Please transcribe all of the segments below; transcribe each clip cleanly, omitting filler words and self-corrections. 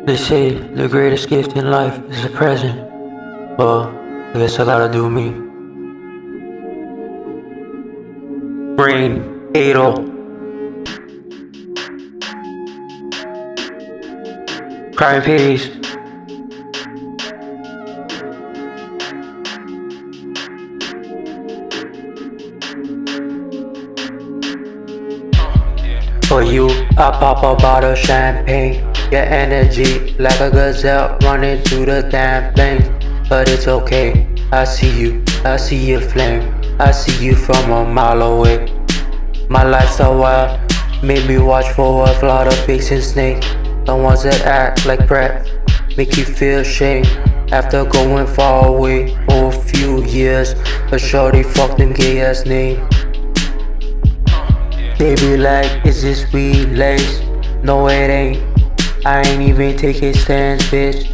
They say the greatest gift in life is the present. Well, I guess I gotta do me. Brain, Adol, Crying Pities. For you, I pop a bottle of champagne. Your energy like a gazelle running through the damn thing. But it's okay, I see your flame. I see you from a mile away. My lifestyle wild, made me watch for a lot of pigs and snakes. The ones that act like crap, make you feel shame. After going far away for a few years, but shorty fucked them gay ass name. They be like, is this weed lace? No it ain't, I ain't even taking stands, bitch.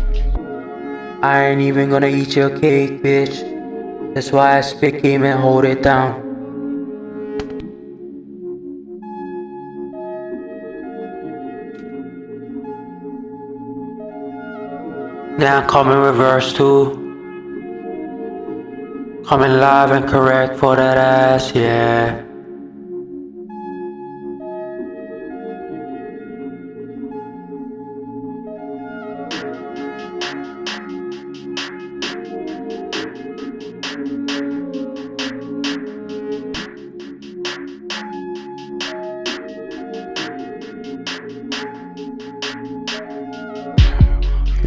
I ain't even gonna eat your cake, bitch. That's why I spit game and hold it down. Now I'm coming reverse too. Coming live and correct for that ass, yeah.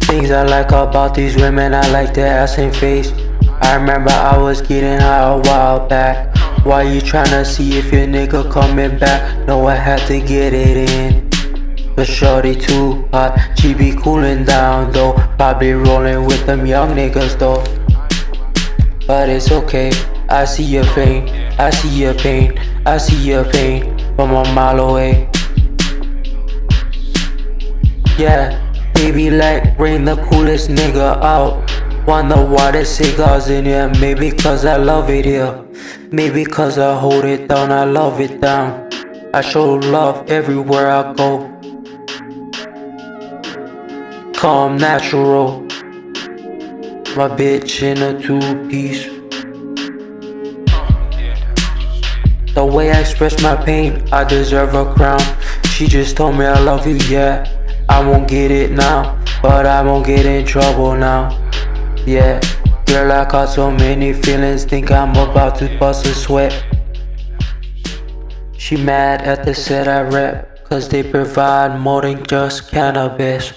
Things I like about these women, I like their ass and face. I remember I was getting high a while back. Why you tryna see if your nigga coming back? No, I had to get it in. But shorty too hot, she be cooling down though. Probably rolling with them young niggas though. But it's okay, I see your pain, I see your pain, I see your pain from a mile away. Yeah. Baby like bring the coolest nigga out. Wonder why there's cigars in here. Maybe cause I love it here. Maybe cause I hold it down, I love it down. I show love everywhere I go. Calm natural. My bitch in a two-piece. The way I express my pain, I deserve a crown. She just told me I love you, yeah. I won't get it now, but I won't get in trouble now. Yeah, girl, I got so many feelings, think I'm about to bust a sweat. She mad at the set I rep, cause they provide more than just cannabis.